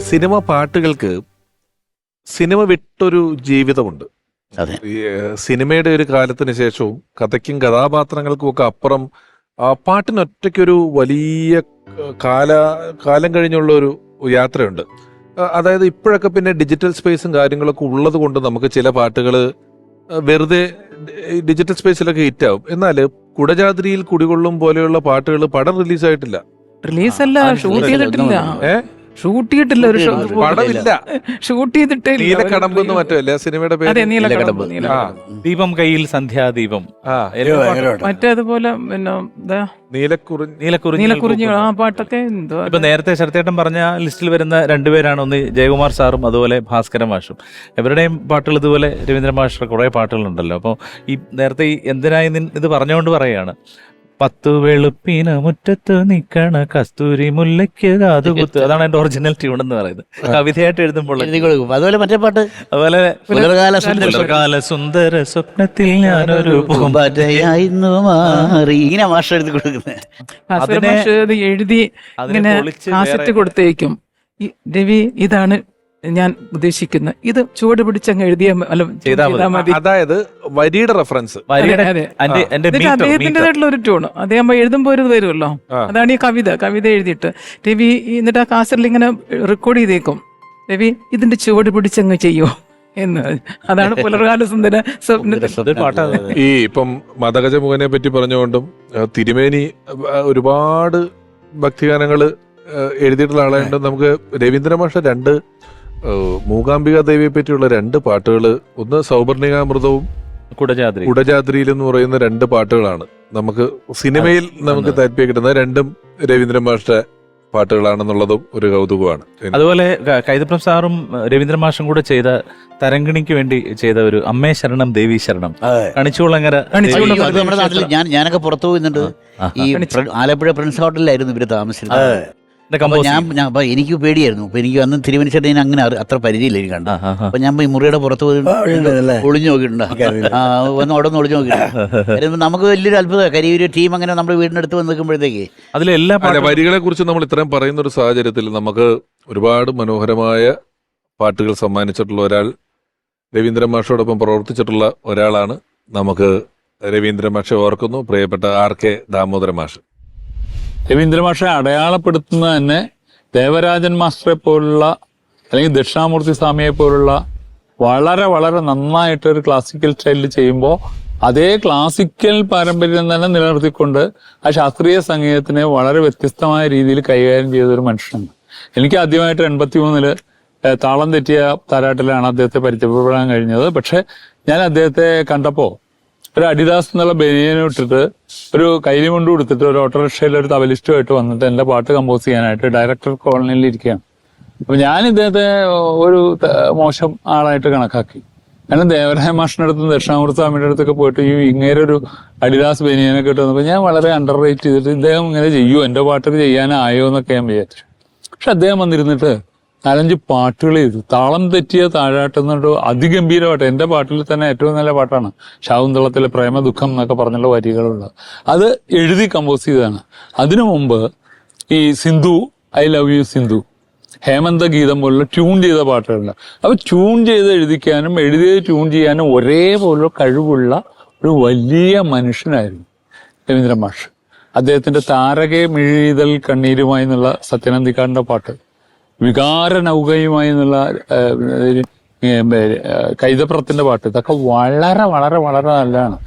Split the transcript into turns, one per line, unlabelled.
Cinema പാട്ടുകൾക്ക് cinema വിട്ടൊരു ജീവിതമുണ്ട്. സിനിമയുടെ ഒരു കാലത്തിന് ശേഷവും കഥയ്ക്കും കഥാപാത്രങ്ങൾക്കും ഒക്കെ അപ്പുറം പാട്ടിനൊറ്റയ്ക്കൊരു വലിയ കാലം കഴിഞ്ഞുള്ള ഒരു യാത്രയുണ്ട്. അതായത് ഇപ്പോഴൊക്കെ പിന്നെ ഡിജിറ്റൽ സ്പേസും കാര്യങ്ങളൊക്കെ ഉള്ളത് കൊണ്ട് നമുക്ക് ചില പാട്ടുകൾ വെറുതെ ഡിജിറ്റൽ സ്പേസിലൊക്കെ ഹിറ്റാവും. എന്നാൽ കുടജാദ്രിയിൽ കുടികൊള്ളും പോലെയുള്ള പാട്ടുകൾ പടം റിലീസായിട്ടില്ല.
റിലീസല്ല, ഷൂട്ട് ചെയ്തിട്ടില്ല. ഷൂട്ട് ചെയ്തിട്ടില്ല, ഒരു
പടമില്ല,
ഷൂട്ട് ചെയ്തിട്ടേ.
നീലക്കടമ്പ് എന്ന് മറ്റല്ലേ സിനിമയുടെ പേര്?
നീലക്കടമ്പ്.
ദീപം കയ്യിൽ സന്ധ്യാദീപം.
മറ്റേതുപോലെ പിന്നെ
നീലക്കുറിഞ്ഞി
ആ പാട്ടൊക്കെ എന്തോ.
ഇപ്പൊ നേരത്തെ ശരത്തേട്ടൻ പറഞ്ഞ ലിസ്റ്റിൽ വരുന്ന രണ്ടുപേരാണ്, ഒന്ന് ജയകുമാർ സാറും അതുപോലെ ഭാസ്കരൻ മാഷും. ഇവരുടെയും പാട്ടുകൾ ഇതുപോലെ രവീന്ദ്ര മാഷുടെ കുറെ പാട്ടുകളുണ്ടല്ലോ. അപ്പോൾ ഈ നേരത്തെ എന്തിനായി ഇത് പറഞ്ഞുകൊണ്ട് പറയുകയാണ്, 10 വെളുപ്പിന് മുറ്റത്ത് നിക്കണ കസ്തൂരി മുല്ലയ്ക്ക് കാതുകുത്ത്. അതാണ് എന്റെ ഒറിജിനൽ ട്യൂൺ എന്ന് പറയുന്നത്. കവിതയായിട്ട് എഴുതുമ്പോൾ
അതുപോലെ മറ്റേ പാട്ട്,
അതുപോലെ പുലർകാല സുന്ദര സ്വപ്നത്തിൽ ഞാനൊരു
പൂമ്പാറ്റയായിരുന്നു മാറി, ഇങ്ങനെ മാഷ എഴുതി കൊടുക്കുന്നത്.
എഴുതി ഇങ്ങനെ കാസറ്റ് കൊടുത്തേക്കും. രവി, ഇതാണ് ഞാൻ ഉദ്ദേശിക്കുന്നത്, ഇത് ചുവട് പിടിച്ചങ്ങ് എഴുതിയ മതി.
അതായത് വരിയുടെ റെഫറൻസ്,
അദ്ദേഹത്തിൻ്റെതായിട്ടുള്ള ഒരു ട്യൂണ് അദ്ദേഹം എഴുതുമ്പോൾ ഒരു വരുമല്ലോ. അതാണ് ഈ കവിത എഴുതിയിട്ട് രവി എന്നിട്ട് ആ കാസറ്റിൽ ഇങ്ങനെ റെക്കോർഡ് ചെയ്തേക്കും. രവി ഇതിന്റെ ചുവട് പിടിച്ചങ്ങ് ചെയ്യോ എന്ന്. അതാണ് പുലർകാല സുന്ദര സ്വപ്നത്തിൽ.
ഈ ഇപ്പം മദഗജമുഖനെ പറ്റി പറഞ്ഞുകൊണ്ടും തിരുമേനി ഒരുപാട് ഭക്തിഗാനങ്ങള് എഴുതിയിട്ടുള്ള ആളായതുകൊണ്ട് നമുക്ക് രവീന്ദ്ര മാഷ മൂകാംബിക ദേവിയെ പറ്റിയുള്ള 2 പാട്ടുകൾ, ഒന്ന് സൗപർണികാമൃതവും കുടജാദ്രിയിൽ എന്ന് പറയുന്ന 2 പാട്ടുകളാണ് നമുക്ക് സിനിമയിൽ നമുക്ക് താല്പര്യം കിട്ടുന്നത്. രണ്ടും രവീന്ദ്ര മാഷിന്റെ പാട്ടുകളാണെന്നുള്ളതും ഒരു കൗതുകമാണ്. അതുപോലെ
കൈതപ്രം സാറും രവീന്ദ്ര മാഷും കൂടെ ചെയ്ത തരംഗിണിക്ക് വേണ്ടി ചെയ്ത ഒരു അമ്മേ ശരണം ദേവി ശരണം, കണിച്ചുകുളങ്ങര.
നമ്മുടെ നാട്ടിൽ ഞാനൊക്കെ പുറത്തു പോയിട്ടുണ്ട്. ഈ ആലപ്പുഴ പ്രിൻസ് ഹോട്ടലിലായിരുന്നു ഇവര് താമസിച്ചത്. എനിക്ക് പേടിയായിരുന്നു. അപ്പൊ എനിക്ക് അന്ന് തിരുവനന്തപുരത്ത് അങ്ങനെ അത്ര പരിചയമില്ല എനിക്ക് കണ്ടു. അപ്പൊ ഞാൻ ഈ മുറിയുടെ പുറത്ത് പോയി ഒളിഞ്ഞു നോക്കിയിട്ടുണ്ട്. വന്ന് അവിടെ നിന്ന് ഒളിഞ്ഞു നോക്കിയിട്ടുണ്ട്. നമുക്ക് വലിയൊരു അത്ഭുതമാണ്. കാര്യം ഒരു ടീം അങ്ങനെ നമ്മുടെ വീടിനടുത്ത് വന്ന് നിൽക്കുമ്പോഴത്തേക്ക്
അതിലെല്ലാ വരികളെ കുറിച്ച് നമ്മൾ ഇത്രയും പറയുന്ന ഒരു സാഹചര്യത്തിൽ നമുക്ക് ഒരുപാട് മനോഹരമായ പാട്ടുകൾ സമ്മാനിച്ചിട്ടുള്ള ഒരാൾ, രവീന്ദ്ര മാഷോടൊപ്പം പ്രവർത്തിച്ചിട്ടുള്ള ഒരാളാണ്. നമുക്ക് രവീന്ദ്ര മാഷെ ഓർക്കുന്നു, പ്രിയപ്പെട്ട RK ദാമോദര മാഷ്.
രവീന്ദ്ര മാഷെ അടയാളപ്പെടുത്തുന്നത് തന്നെ ദേവരാജൻ മാസ്റ്ററെ പോലുള്ള അല്ലെങ്കിൽ ദക്ഷിണാമൂർത്തി സ്വാമിയെ പോലുള്ള വളരെ വളരെ നന്നായിട്ടൊരു ക്ലാസിക്കൽ സ്റ്റൈലിൽ ചെയ്യുമ്പോൾ അതേ ക്ലാസിക്കൽ പാരമ്പര്യം തന്നെ നിലനിർത്തിക്കൊണ്ട് ആ ശാസ്ത്രീയ സംഗീതത്തിനെ വളരെ വ്യത്യസ്തമായ രീതിയിൽ കൈകാര്യം ചെയ്തൊരു മനുഷ്യനാണ്. എനിക്ക് ആദ്യമായിട്ട് 83 താളം തെറ്റിയ താരാട്ടിലാണ് അദ്ദേഹത്തെ പരിചയപ്പെടാൻ കഴിഞ്ഞത്. പക്ഷെ ഞാൻ അദ്ദേഹത്തെ കണ്ടപ്പോൾ ഒരു അഡിദാസ് എന്നുള്ള ബനിയനും ഇട്ടിട്ട് ഒരു കൈലി കൊണ്ട് കൊടുത്തിട്ട് ഒരു ഓട്ടോറിക്ഷയിൽ ഒരു തബലിസ്റ്റുമായിട്ട് വന്നിട്ട് എന്റെ പാട്ട് കമ്പോസ് ചെയ്യാനായിട്ട് ഡയറക്ടർ കോളനിയിൽ ഇരിക്കുകയാണ്. അപ്പൊ ഞാൻ ഇദ്ദേഹത്തെ ഒരു മോശം ആളായിട്ട് കണക്കാക്കി. കാരണം ദേവരായ മാഷിന്റെ അടുത്തും ദക്ഷിണാമൂർത്തി സ്വാമിയുടെ അടുത്തൊക്കെ പോയിട്ട് ഈ ഇങ്ങനെ ഒരു അഡിദാസ് ബനിയനൊക്കെ ഇട്ട് വന്നപ്പോൾ ഞാൻ വളരെ അണ്ടർ റേറ്റ് ചെയ്തിട്ട് ഇദ്ദേഹം ഇങ്ങനെ ചെയ്യൂ, എന്റെ പാട്ടൊക്കെ ചെയ്യാനായോ എന്നൊക്കെ ഞാൻ വിചാരിച്ചു. പക്ഷെ അദ്ദേഹം വന്നിരുന്നിട്ട് 4-5 പാട്ടുകൾ ചെയ്തു. താളം തെറ്റിയ താഴാട്ടെന്നിട്ട് അതിഗംഭീരമായിട്ട് എന്റെ പാട്ടിൽ തന്നെ ഏറ്റവും നല്ല പാട്ടാണ് ശാകുന്തളത്തിലെ പ്രേമ ദുഃഖം എന്നൊക്കെ പറഞ്ഞുള്ള വരികളുള്ളത്. അത് എഴുതി കമ്പോസ് ചെയ്തതാണ്. അതിനു മുമ്പ് ഈ Sindhu, I love you Sindhu, Hemanta Geetham പോലുള്ള ട്യൂൺ ചെയ്ത പാട്ടുകളുണ്ട്. അപ്പൊ ട്യൂൺ ചെയ്ത് എഴുതിക്കാനും എഴുതിയത് ട്യൂൺ ചെയ്യാനും ഒരേപോലെ കഴിവുള്ള ഒരു വലിയ മനുഷ്യനായിരുന്നു രവീന്ദ്ര മാഷ്. അദ്ദേഹത്തിന്റെ താരകെ മിഴിതൽ കണ്ണീരുമായി എന്നുള്ള സത്യനന്ദിക്കാടിന്റെ പാട്ട്, വികാര നൗകയുമായി എന്നുള്ള കൈതപ്രത്തിന്റെ പാട്ട്, ഇതൊക്കെ വളരെ വളരെ വളരെ നല്ലതാണ്.